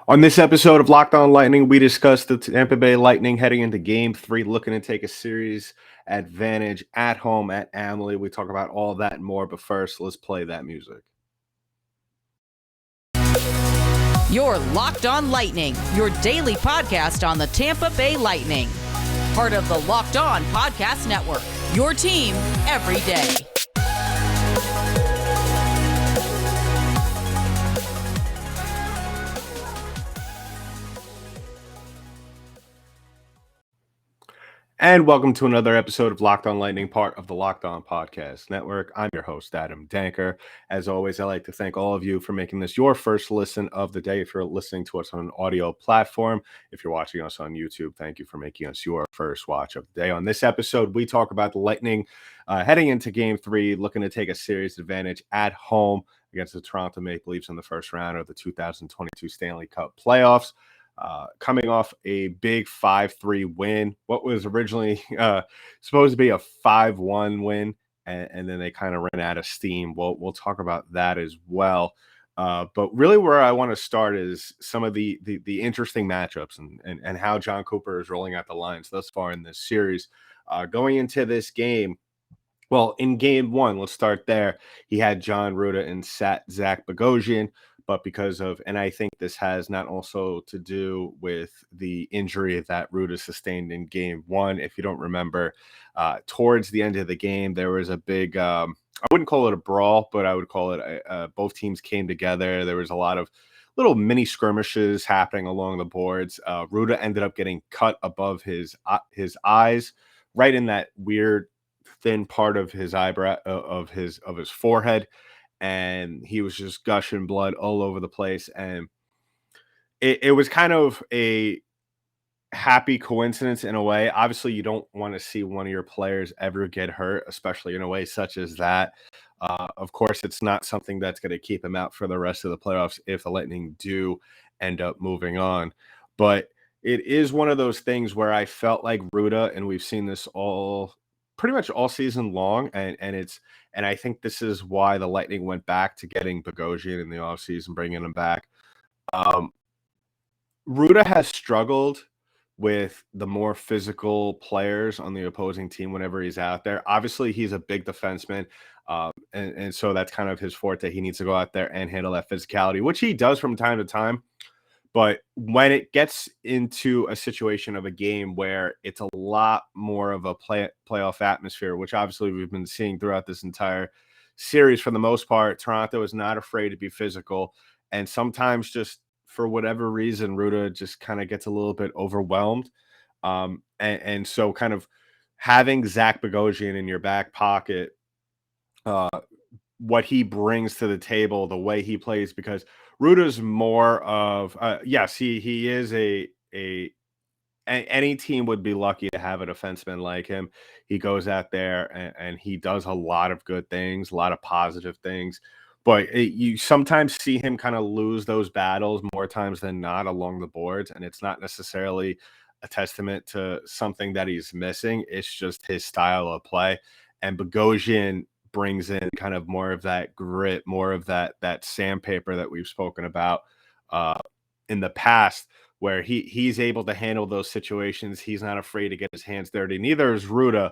On this episode of Locked On Lightning, we discuss the Tampa Bay Lightning heading into Game 3, looking to take a series advantage at home at Amalie. We talk about all that and more, but first, let's play that music. You're Locked On Lightning, your daily podcast on the Tampa Bay Lightning. Part of the Locked On Podcast Network, your team every day. And welcome to another episode of Locked On Lightning, part of the Locked On Podcast Network. I'm your host, Adam Denker. As always, I'd like to thank all of you for making this your first listen of the day. If you're listening to us on an audio platform, if you're watching us on YouTube, thank you for making us your first watch of the day. On this episode, we talk about the Lightning heading into Game 3, looking to take a series advantage at home against the Toronto Maple Leafs in the first round of the 2022 Stanley Cup playoffs. Coming off a big 5-3 win, what was originally supposed to be a 5-1 win, and then they kind of ran out of steam. We'll talk about that as well. But really where I want to start is some of the interesting matchups and how Jon Cooper is rolling out the lines thus far in this series. Going into this game, well, in game one, let's start there. He had John Rutta and Zach Bogosian, but because of, and I think this has not also to do with the injury that Rutta sustained in game one. If you don't remember, towards the end of the game, there was a big, I wouldn't call it a brawl, but I would call it both teams came together. There was a lot of little mini skirmishes happening along the boards. Rutta ended up getting cut above his eyes, right in that weird thin part of his eyebrow of his forehead, and he was just gushing blood all over the place. And it was kind of a happy coincidence in a way. Obviously, you don't want to see one of your players ever get hurt, especially in a way such as that. Of course, it's not something that's going to keep him out for the rest of the playoffs if the Lightning do end up moving on. But it is one of those things where I felt like Rutta, and we've seen this pretty much all season long, and I think this is why the Lightning went back to getting Bogosian in the offseason, bringing him back. Rutta has struggled with the more physical players on the opposing team whenever he's out there. Obviously, he's a big defenseman, and so that's kind of his forte. He needs to go out there and handle that physicality, which he does from time to time. But when it gets into a situation of a game where it's a lot more of a playoff atmosphere, which obviously we've been seeing throughout this entire series for the most part, Toronto is not afraid to be physical. And sometimes just for whatever reason, Rutta just kind of gets a little bit overwhelmed. And so kind of having Zach Bogosian in your back pocket, what he brings to the table, the way he plays, because Rutta's more of yes, he is any team would be lucky to have a defenseman like him. He goes out there and he does a lot of good things, a lot of positive things. But you sometimes see him kind of lose those battles more times than not along the boards, and it's not necessarily a testament to something that he's missing. It's just his style of play. And Bogosian brings in kind of more of that grit, more of that sandpaper that we've spoken about in the past, where he's able to handle those situations. He's not afraid to get his hands dirty. Neither is Rutta,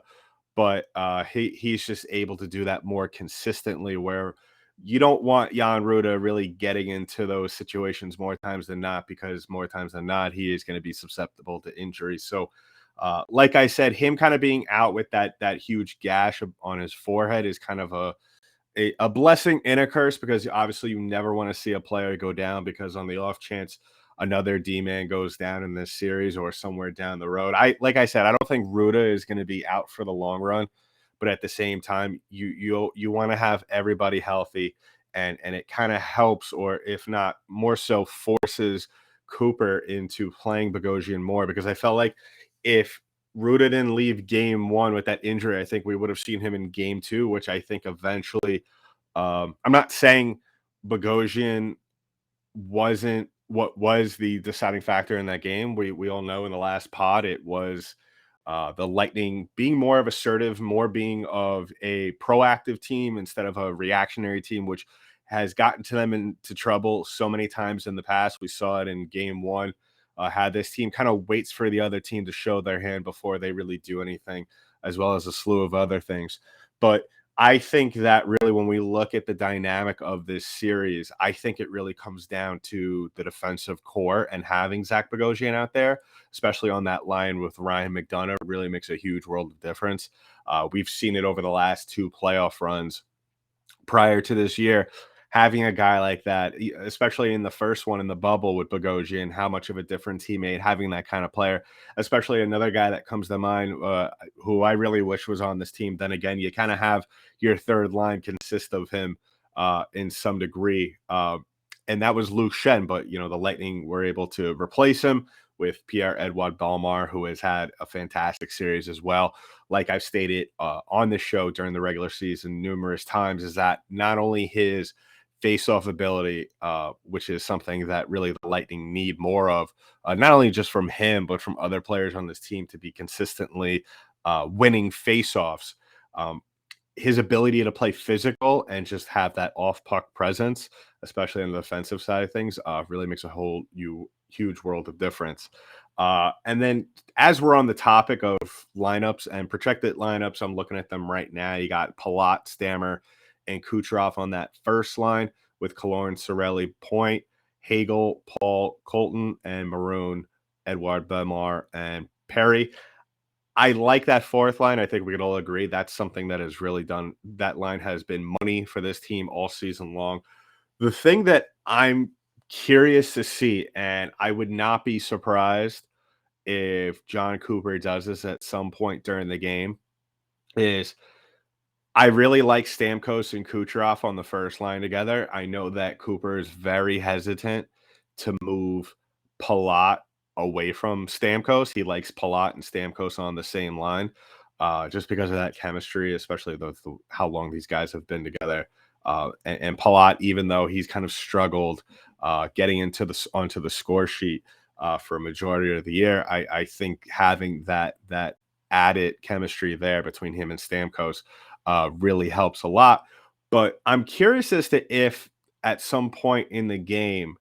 but he's just able to do that more consistently, where you don't want Jan Rutta really getting into those situations more times than not, because more times than not, he is going to be susceptible to injury. So like I said, him kind of being out with that huge gash on his forehead is kind of a blessing and a curse, because obviously you never want to see a player go down, because on the off chance another D-man goes down in this series or somewhere down the road, like I said, I don't think Rutta is going to be out for the long run, but at the same time, you want to have everybody healthy, and it kind of helps, or if not more so, forces Cooper into playing Bogosian more, because I felt like if Rutta didn't leave game one with that injury, I think we would have seen him in game two, which I think eventually, I'm not saying Bogosian wasn't what was the deciding factor in that game. We all know in the last pod, it was the Lightning being more of assertive, more being of a proactive team instead of a reactionary team, which has gotten to them into trouble so many times in the past. We saw it in game one, how this team kind of waits for the other team to show their hand before they really do anything, as well as a slew of other things. But I think that really, when we look at the dynamic of this series, I think it really comes down to the defensive core, and having Zach Bogosian out there, especially on that line with Ryan McDonough, really makes a huge world of difference. We've seen it over the last two playoff runs prior to this year. Having a guy like that, especially in the first one in the bubble with Bogosian, how much of a difference he made, having that kind of player, especially another guy that comes to mind, who I really wish was on this team. Then again, you kind of have your third line consist of him in some degree. And that was Luke Shen, but the Lightning were able to replace him with Pierre-Edouard Bellemare, who has had a fantastic series as well. Like I've stated on this show during the regular season numerous times, is that not only his face-off ability, which is something that really the Lightning need more of, not only just from him, but from other players on this team to be consistently winning face-offs. His ability to play physical and just have that off-puck presence, especially on the defensive side of things, really makes a huge world of difference. And then as we're on the topic of lineups and projected lineups, I'm looking at them right now. You got Palat, Stammer, and Kucherov on that first line with Killorn, Cirelli, Point, Hagel, Paul, Colton, and Maroon, Edouard Bellemare, and Perry. I like that fourth line. I think we could all agree that's something that has really done. That line has been money for this team all season long. The thing that I'm curious to see, and I would not be surprised if Jon Cooper does this at some point during the game, is I really like Stamkos and Kucherov on the first line together. I know that Cooper is very hesitant to move Palat away from Stamkos. He likes Palat and Stamkos on the same line, just because of that chemistry, especially how long these guys have been together. And Palat, even though he's kind of struggled getting onto the score sheet for a majority of the year, I think having that added chemistry there between him and Stamkos really helps a lot. But I'm curious as to if at some point in the game,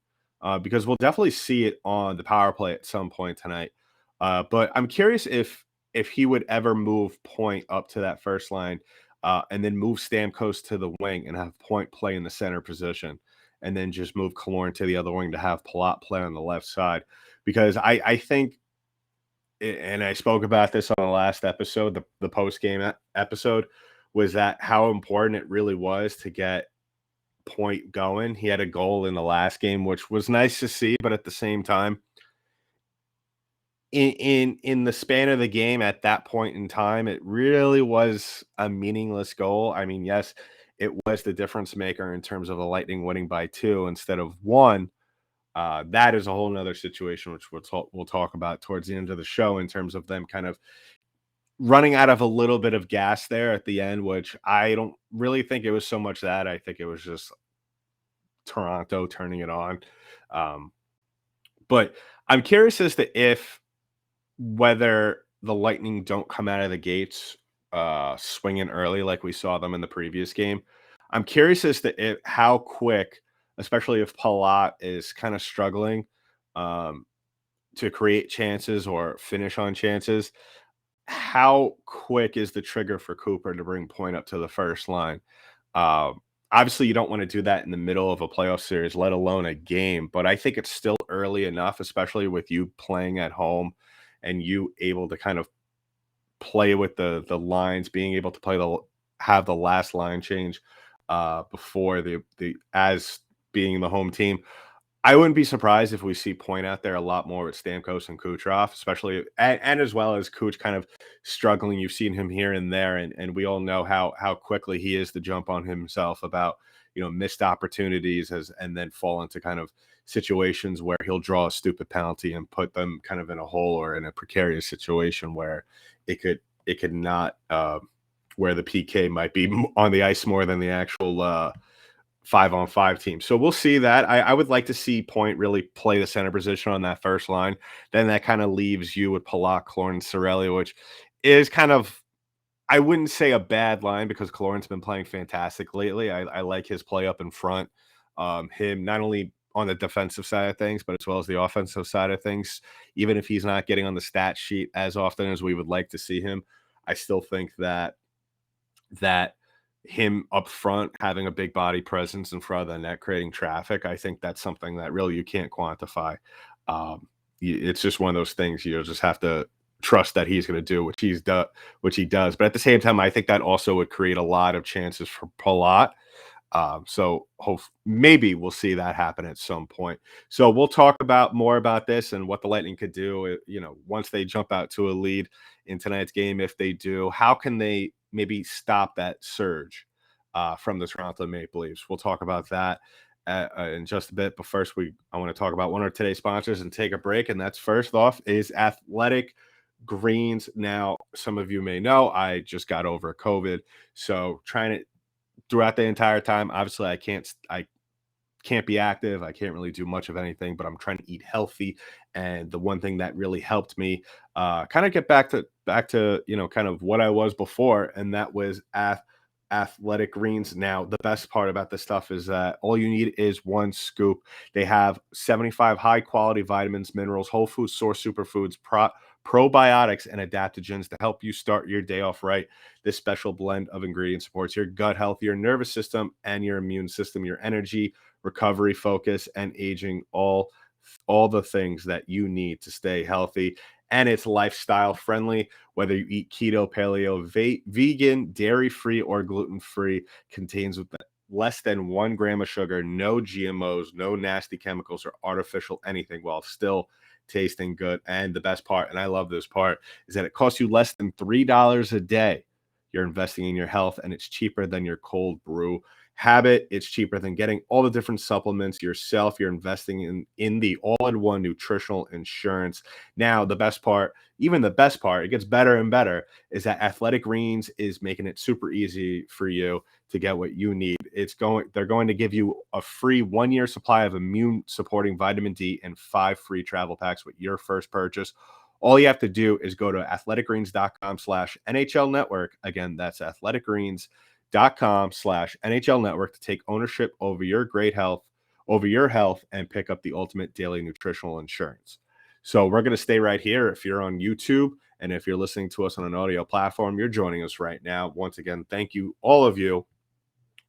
because we'll definitely see it on the power play at some point tonight. But I'm curious if he would ever move Point up to that first line, and then move Stamkos to the wing and have Point play in the center position, and then just move Killorn to the other wing to have Palat play on the left side. Because I think, and I spoke about this on the last episode, the post-game episode, was that how important it really was to get Point going. He had a goal in the last game, which was nice to see, but at the same time, in the span of the game at that point in time, it really was a meaningless goal. I mean, yes, it was the difference maker in terms of the Lightning winning by 2 instead of 1. That is a whole nother situation, which we'll talk about towards the end of the show, in terms of them kind of running out of a little bit of gas there at the end, which I don't really think it was so much that. I think it was just Toronto turning it on. But I'm curious as to whether the Lightning don't come out of the gates swinging early like we saw them in the previous game. I'm curious as to how quick, especially if Palat is kind of struggling to create chances or finish on chances, how quick is the trigger for Cooper to bring Point up to the first line? Obviously, you don't want to do that in the middle of a playoff series, let alone a game. But I think it's still early enough, especially with you playing at home and you able to kind of play with the lines, being able to have the last line change before as being the home team. I wouldn't be surprised if we see Point out there a lot more with Stamkos and Kucherov, especially, and as well as Kuch kind of struggling. You've seen him here and there, and we all know how quickly he is to jump on himself about missed opportunities and then fall into kind of situations where he'll draw a stupid penalty and put them kind of in a hole or in a precarious situation where it could not where the PK might be on the ice more than the actual 5-on-5 team. So we'll see that. I would like to see Point really play the center position on that first line. Then that kind of leaves you with Palat, Killorn, and Cirelli, which is kind of, I wouldn't say a bad line because Killorn's been playing fantastic lately. I like his play up in front. him not only on the defensive side of things, but as well as the offensive side of things. Even if he's not getting on the stat sheet as often as we would like to see him, I still think that him up front having a big body presence in front of the net, creating traffic, I think that's something that really you can't quantify. It's just one of those things you just have to trust that he's going to do which he does. But at the same time, I think that also would create a lot of chances for Palat. So maybe we'll see that happen at some point. So we'll talk about more about this and what the Lightning could do, once they jump out to a lead in tonight's game. If they do, how can they maybe stop that surge from the Toronto Maple Leafs? We'll talk about that in just a bit. But first, I want to talk about one of today's sponsors and take a break. And that's first off is Athletic Greens. Now, some of you may know I just got over COVID, so trying to throughout the entire time. Obviously, I can't be active. I can't really do much of anything, but I'm trying to eat healthy. And the one thing that really helped me kind of get back to kind of what I was before, and that was Athletic Greens. Now, the best part about this stuff is that all you need is one scoop. They have 75 high quality vitamins, minerals, whole food source superfoods, probiotics, and adaptogens to help you start your day off right. This special blend of ingredients supports your gut health, your nervous system, and your immune system, your energy, recovery, focus, and aging, all the things that you need to stay healthy. And it's lifestyle friendly, whether you eat keto, paleo, vegan, dairy-free, or gluten-free, contains less than 1 gram of sugar, no GMOs, no nasty chemicals or artificial anything, while still tasting good. And the best part, and I love this part, is that it costs you less than $3 a day. You're investing in your health, and it's cheaper than your cold brew habit. It's cheaper than getting all the different supplements yourself. You're investing in the all-in-one nutritional insurance. Now, the best part, it gets better and better, is that Athletic Greens is making it super easy for you to get what you need. They're going to give you a free 1-year supply of immune supporting vitamin D and 5 free travel packs with your first purchase. All you have to do is go to athleticgreens.com/NHL network. Again, that's athleticgreens.com/NHL network to take ownership over your health, and pick up the ultimate daily nutritional insurance. So we're going to stay right here. If you're on YouTube and if you're listening to us on an audio platform, you're joining us right now. Once again, thank you, all of you,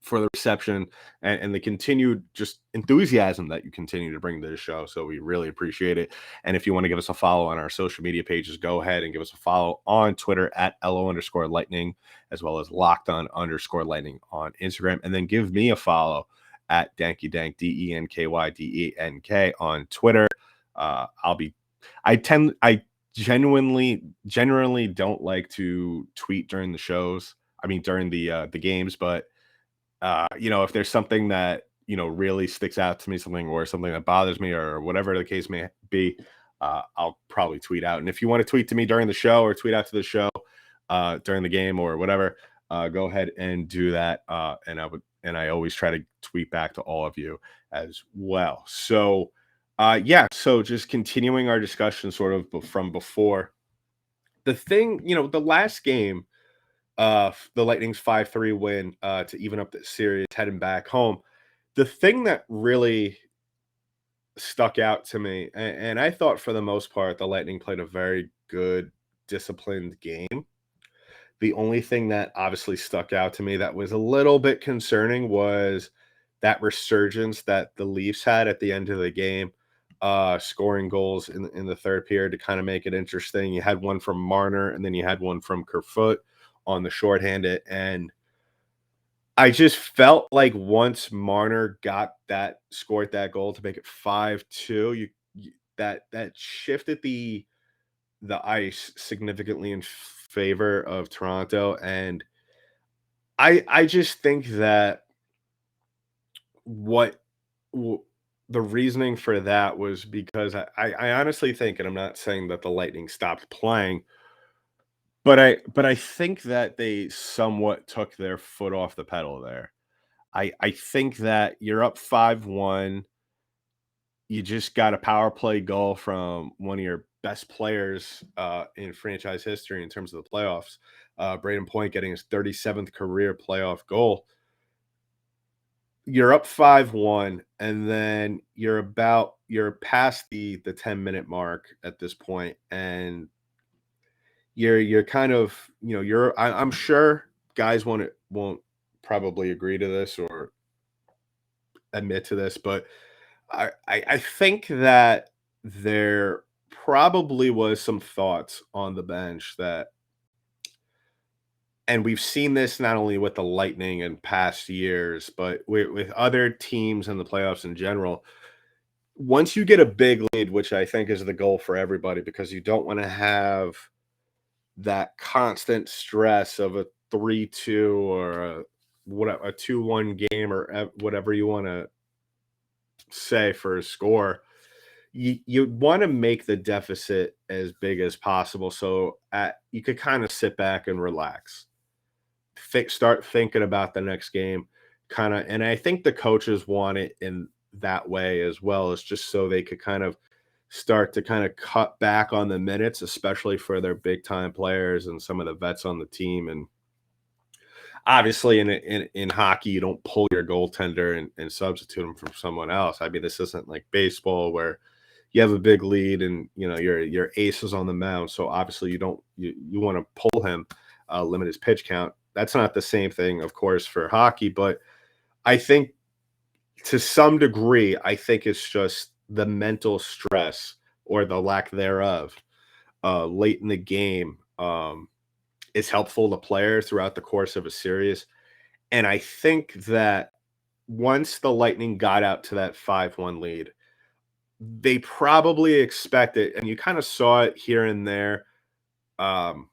for the reception and the continued just enthusiasm that you continue to bring to the show. So we really appreciate it. And if you want to give us a follow on our social media pages, go ahead and give us a follow on Twitter at LO_Lightning, as well as LockedOn_Lightning on Instagram. And then give me a follow at DenkyDenk, DenkyDenk on Twitter. I genuinely don't like to tweet during the shows. I mean, during the games, but if there's something that, really sticks out to me, something that bothers me or whatever the case may be, I'll probably tweet out. And if you want to tweet to me during the show or tweet out to the show during the game or whatever, go ahead and do that. And I always try to tweet back to all of you as well. So, so just continuing our discussion sort of from before. The thing, the last game, the Lightning's 5-3 win to even up the series heading back home. The thing that really stuck out to me, and I thought for the most part the Lightning played a very good, disciplined game. The only thing that obviously stuck out to me that was a little bit concerning was that resurgence that the Leafs had at the end of the game, scoring goals in the third period to kind of make it interesting. You had one from Marner, and then you had one from Kerfoot on the shorthanded, and I just felt like once Marner scored that goal to make it 5-2, that shifted the ice significantly in favor of Toronto. And I just think that the reasoning for that was because I honestly think, and I'm not saying that the Lightning stopped playing, but I think that they somewhat took their foot off the pedal there. I think that you're up 5-1. You just got a power play goal from one of your best players in franchise history in terms of the playoffs. Braydon Point getting his 37th career playoff goal. you're up 5-1, and then you're past the 10-minute mark at this point, and you're kind of, I'm sure guys won't probably agree to this or admit to this, but I think that there probably was some thoughts on the bench that, and we've seen this not only with the Lightning in past years, but with other teams in the playoffs in general. Once you get a big lead, which I think is the goal for everybody, because you don't want to have that constant stress of a 3-2 or a 2-1 game, or whatever you want to say for a score. You want to make the deficit as big as possible, so you could kind of sit back and relax, start thinking about the next game, kind of. And I think the coaches want it in that way as well, as just so they could kind of start to kind of cut back on the minutes, especially for their big time players and some of the vets on the team. And obviously, in hockey, you don't pull your goaltender and substitute him for someone else. I mean, this isn't like baseball where you have a big lead and your ace is on the mound. So obviously, you want to pull him, limit his pitch count. That's not the same thing, of course, for hockey, but I think to some degree, I think it's just the mental stress or the lack thereof late in the game is helpful to players throughout the course of a series. And I think that once the Lightning got out to that 5-1 lead, they probably expected, and you kind of saw it here and there. Um,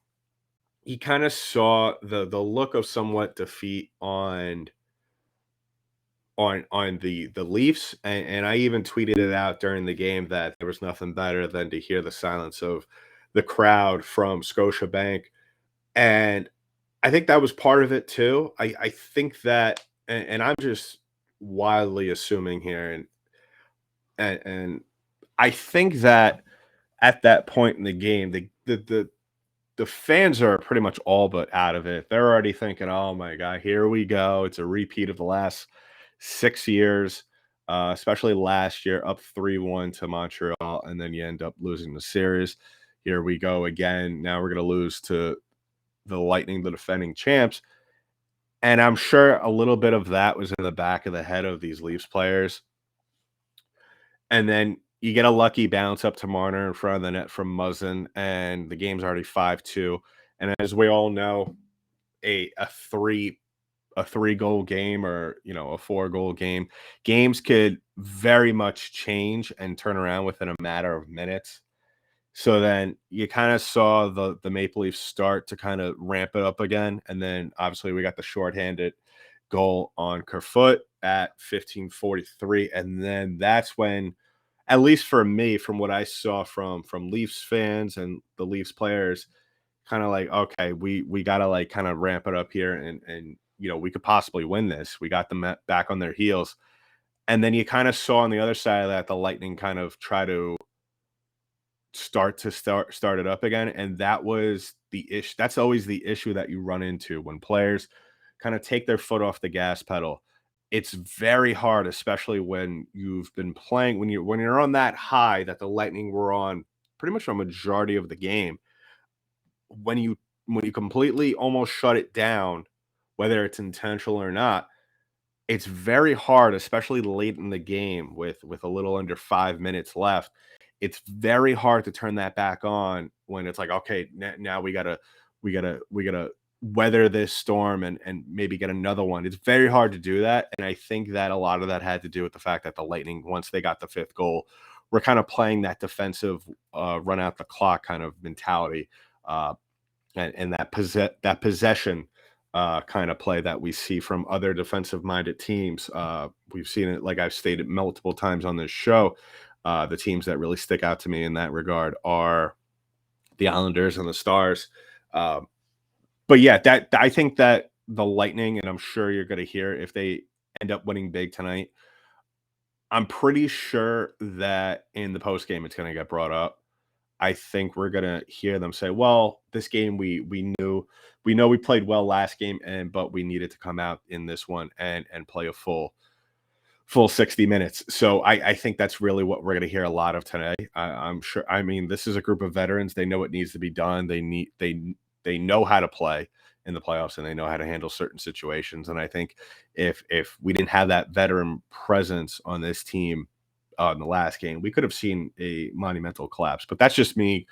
you kind of saw the look of somewhat defeat on the Leafs, and I even tweeted it out during the game that there was nothing better than to hear the silence of the crowd from Scotiabank, and I think that was part of it too. I think that, and I'm just wildly assuming here, and I think that at that point in the game, the fans are pretty much all but out of it. They're already thinking, "Oh my god, here we go. It's a repeat of the last 6 years, especially last year, up 3-1 to Montreal, and then you end up losing the series. Here we go again. Now we're gonna lose to the Lightning, the defending champs." And I'm sure a little bit of that was in the back of the head of these Leafs players. And then you get a lucky bounce up to Marner in front of the net from Muzzin, and the game's already 5-2. And as we all know, a 3 goal game, or a 4 goal game, games could very much change and turn around within a matter of minutes. So then you kind of saw the Maple Leafs start to kind of ramp it up again, and then obviously we got the shorthanded goal on Kerfoot at 15:43, and then that's when, at least for me, from what I saw from Leafs fans and the Leafs players, kind of like, okay, we gotta like kind of ramp it up here, and we could possibly win this. We got them back on their heels, and then you kind of saw on the other side of that the Lightning kind of try to start it up again, and that was the issue. That's always the issue that you run into when players kind of take their foot off the gas pedal. It's very hard, especially when you've been playing, when you're on that high that the Lightning were on pretty much a majority of the game. When you completely almost shut it down, whether it's intentional or not, it's very hard, especially late in the game with a little under 5 minutes left. It's very hard to turn that back on when it's like, okay, now we gotta weather this storm and maybe get another one. It's very hard to do that, and I think that a lot of that had to do with the fact that the Lightning, once they got the fifth goal, were kind of playing that defensive, run out the clock kind of mentality, uh, and that possession kind of play that we see from other defensive minded teams. We've seen it, like I've stated multiple times on this show. The teams that really stick out to me in that regard are the Islanders and the Stars. Uh, but yeah, that I think that the Lightning, and I'm sure you're going to hear if they end up winning big tonight. I'm pretty sure that in the post game it's going to get brought up. I think we're gonna hear them say, "Well, this game we know we played well last game, but we needed to come out in this one and play a full." full 60 minutes. So I think that's really what we're going to hear a lot of today. I'm sure. I mean, this is a group of veterans. They know what needs to be done. They know how to play in the playoffs, and they know how to handle certain situations. And I think if we didn't have that veteran presence on this team in the last game, we could have seen a monumental collapse. But that's just me,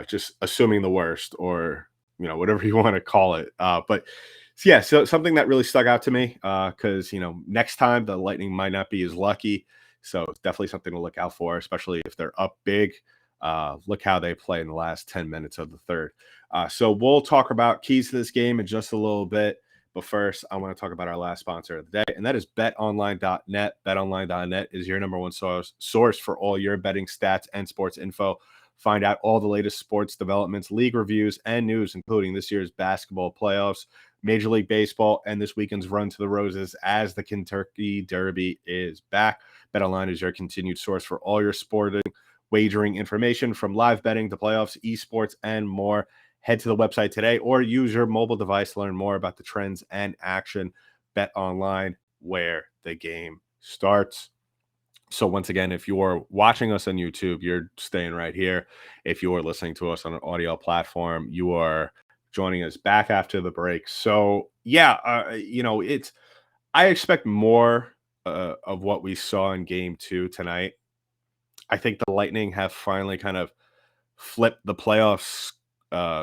just assuming the worst, or whatever you want to call it. But yeah, so something that really stuck out to me, because next time the Lightning might not be as lucky, so it's definitely something to look out for, especially if they're up big. Look how they play in the last 10 minutes of the third. So we'll talk about keys to this game in just a little bit. But first, I want to talk about our last sponsor of the day, and that is BetOnline.net. BetOnline.net is your number one source for all your betting stats and sports info. Find out all the latest sports developments, league reviews, and news, including this year's basketball playoffs, Major League Baseball, and this weekend's run to the Roses as the Kentucky Derby is back. BetOnline is your continued source for all your sporting wagering information, from live betting to playoffs, esports, and more. Head to the website today or use your mobile device to learn more about the trends and action. BetOnline, where the game starts. So once again, if you're watching us on YouTube, you're staying right here. If you're listening to us on an audio platform, you are joining us back after the break. So yeah, I expect more of what we saw in game 2 tonight. I think the Lightning have finally kind of flipped the playoffs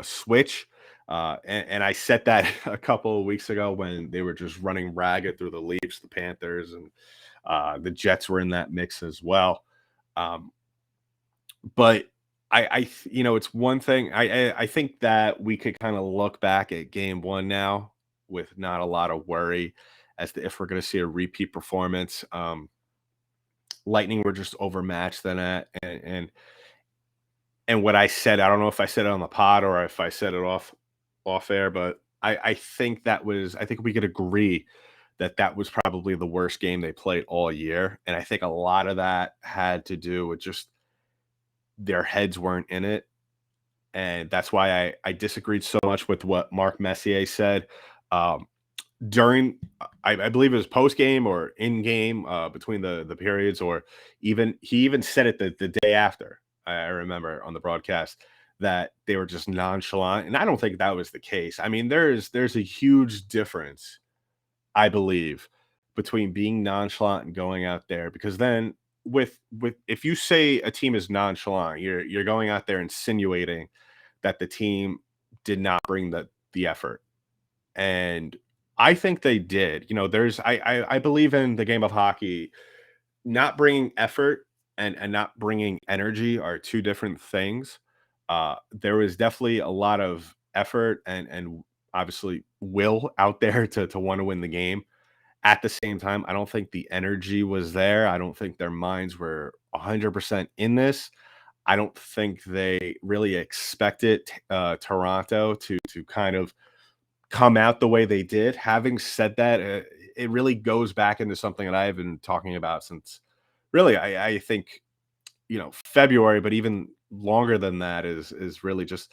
switch. And I said that a couple of weeks ago when they were just running ragged through the Leafs, the Panthers, and the Jets were in that mix as well. But it's one thing. I think that we could kind of look back at game 1 now with not a lot of worry as to if we're going to see a repeat performance. Lightning were just overmatched than that, and what I said, I don't know if I said it on the pod or if I said it off air, but I think I think we could agree that that was probably the worst game they played all year. And I think a lot of that had to do with just their heads weren't in it. And that's why I disagreed so much with what Mark Messier said during, I believe it was post game or in game, between the periods, or he even said it the day after. I remember on the broadcast that they were just nonchalant, and I don't think that was the case. I mean, there's a huge difference, I believe, between being nonchalant and going out there, because then with if you say a team is nonchalant, you're going out there insinuating that the team did not bring the effort. And I think they did. There's I believe in the game of hockey, not bringing effort and not bringing energy are two different things. There was definitely a lot of effort and obviously will out there to want to win the game. At the same time, I don't think the energy was there. I don't think their minds were 100% in this. I don't think they really expected Toronto to kind of come out the way they did. Having said that, it really goes back into something that I've been talking about since really, I think, February, but even longer than that is really just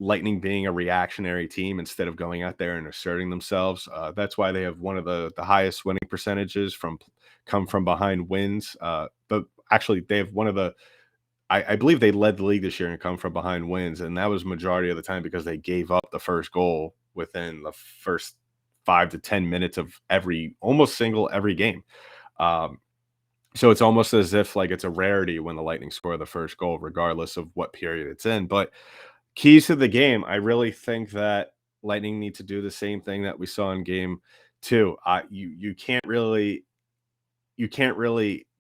Lightning being a reactionary team instead of going out there and asserting themselves. That's why they have one of the highest winning percentages from come from behind wins. But actually, they have one of the I believe they led the league this year in come from behind wins, and that was majority of the time because they gave up the first goal within the first 5 to 10 minutes of every game. Um, so it's almost as if like it's a rarity when the Lightning score the first goal, regardless of what period it's in. But keys to the game, I really think that Lightning need to do the same thing that we saw in game 2. You can't really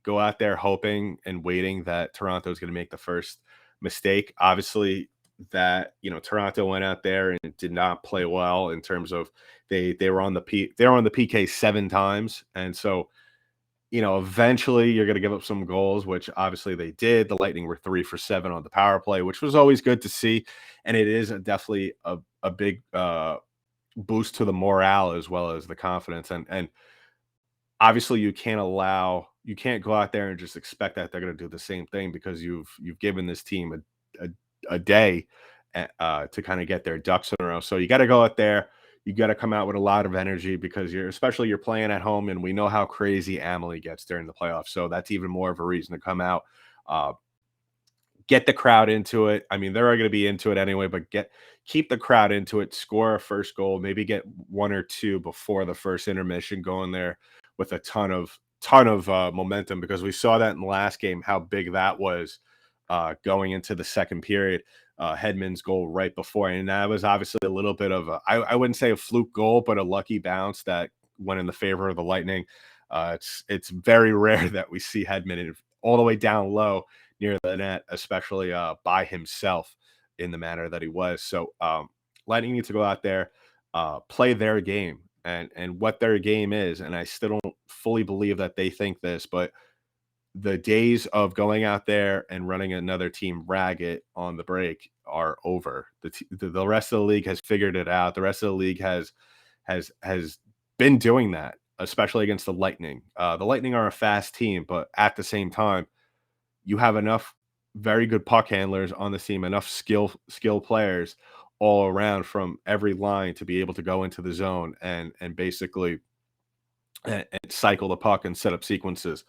go out there hoping and waiting that Toronto is going to make the first mistake. Obviously, that Toronto went out there and did not play well in terms of they were on the PK 7 times, and so eventually you're going to give up some goals, which obviously they did. The Lightning were 3 for 7 on the power play, which was always good to see, and it is definitely a big boost to the morale as well as the confidence. And obviously you can't go out there and just expect that they're going to do the same thing, because you've given this team a day to kind of get their ducks in a row. So you got to go out there. you got to come out with a lot of energy because you're playing at home, and we know how crazy Amalie gets during the playoffs. So that's even more of a reason to come out, uh, get the crowd into it. I mean, they're going to be into it anyway, but keep the crowd into it, score a first goal, maybe get one or two before the first intermission, going there with a ton of momentum, because we saw that in the last game how big that was, going into the second period. Hedman's goal right before, and that was obviously a little bit of I wouldn't say a fluke goal, but a lucky bounce that went in the favor of the Lightning. It's very rare that we see Hedman all the way down low near the net, especially by himself in the manner that he was. So Lightning need to go out there, play their game, and what their game is. And I still don't fully believe that they think this, but the days of going out there and running another team ragged on the break are over. The rest of the league has figured it out. The rest of the league has been doing that, especially against the Lightning. The Lightning are a fast team, but at the same time, you have enough very good puck handlers on the team, enough skill players all around from every line to be able to go into the zone and basically and cycle the puck and set up sequences.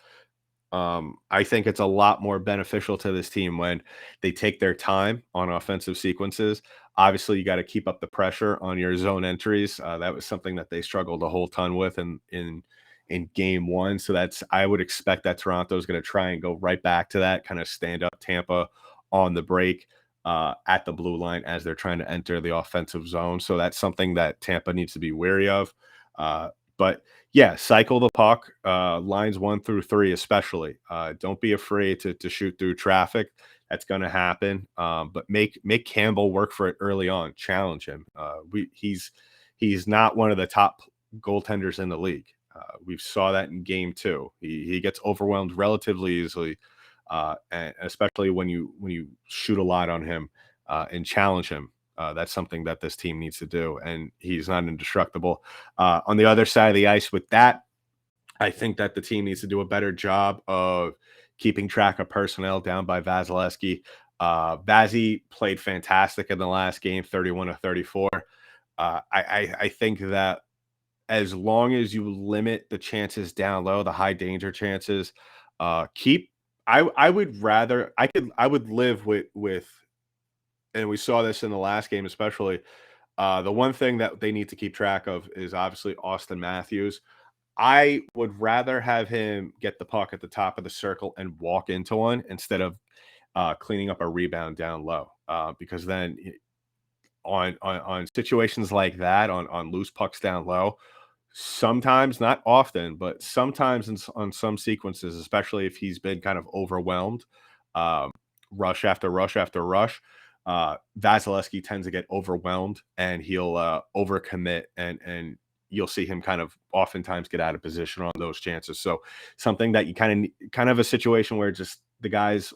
I think it's a lot more beneficial to this team when they take their time on offensive sequences. Obviously, you got to keep up the pressure on your zone entries. That was something that they struggled a whole ton with in game one. So I would expect that Toronto is going to try and go right back to that, kind of stand up Tampa on the break at the blue line as they're trying to enter the offensive zone. So that's something that Tampa needs to be wary of. But yeah, cycle the puck, lines 1 through 3, especially. Don't be afraid to shoot through traffic. That's going to happen. But make Campbell work for it early on. Challenge him. He's not one of the top goaltenders in the league. We saw that in game 2. He gets overwhelmed relatively easily, and especially when you shoot a lot on him and challenge him. That's something that this team needs to do, and he's not indestructible. On the other side of the ice with that, I think that the team needs to do a better job of keeping track of personnel down by Vasilevsky. Vazzy played fantastic in the last game, 31 of 34. I think that as long as you limit the chances down low, the high danger chances, keep. I would live with, and we saw this in the last game especially. The one thing that they need to keep track of is obviously Austin Matthews. I would rather have him get the puck at the top of the circle and walk into one instead of cleaning up a rebound down low. Because then on situations like that, on loose pucks down low, sometimes, not often, but sometimes on some sequences, especially if he's been kind of overwhelmed, um, rush after rush after rush, Vasilevsky tends to get overwhelmed and he'll overcommit, and you'll see him kind of oftentimes get out of position on those chances. So something that you kind of a situation where just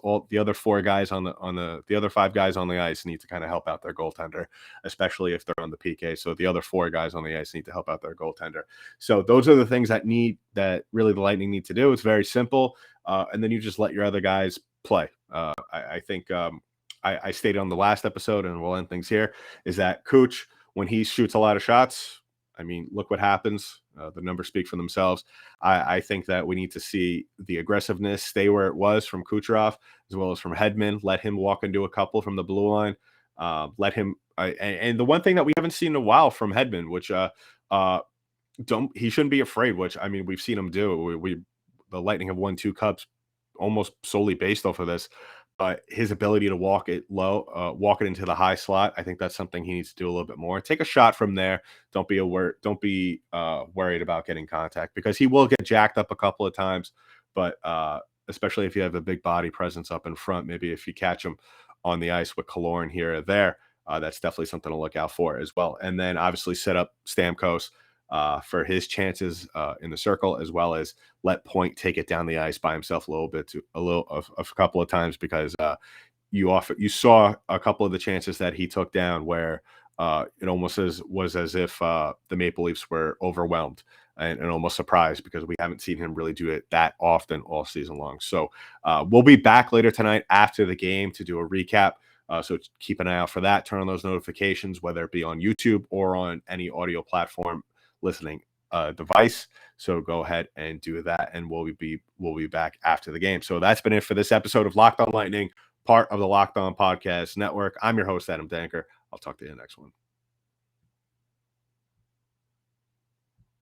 all the other 4 guys the other 5 guys on the ice need to kind of help out their goaltender, especially if they're on the PK. So the other 4 guys on the ice need to help out their goaltender. So those are the things that really the Lightning need to do. It's very simple, and then you just let your other guys play. I think I stated on the last episode, and we'll end things here, is that Cooch, when he shoots a lot of shots, I mean, look what happens. The numbers speak for themselves. I think that we need to see the aggressiveness stay where it was from Kucherov, as well as from Hedman. Let him walk into a couple from the blue line. Let him. And the one thing that we haven't seen in a while from Hedman, which he shouldn't be afraid. Which, I mean, we've seen him do. The Lightning have won 2 cups almost solely based off of this. His ability to walk it low, walk it into the high slot, I think that's something he needs to do a little bit more. Take a shot from there. Don't be worried about getting contact, because he will get jacked up a couple of times. But especially if you have a big body presence up in front, maybe if you catch him on the ice with Killorn here or there, that's definitely something to look out for as well. And then obviously set up Stamkos for his chances in the circle, as well as let Point take it down the ice by himself a couple of times, because you saw a couple of the chances that he took down where it almost was as if the Maple Leafs were overwhelmed and almost surprised, because we haven't seen him really do it that often all season long. So we'll be back later tonight after the game to do a recap So keep an eye out for that. Turn on those notifications, whether it be on YouTube or on any audio platform listening device. So go ahead and do that, and we'll be back after the game. So that's been it for this episode of Locked On Lightning, part of the Locked On Podcast Network. I'm your host, Adam Denker. I'll talk to you in the next one.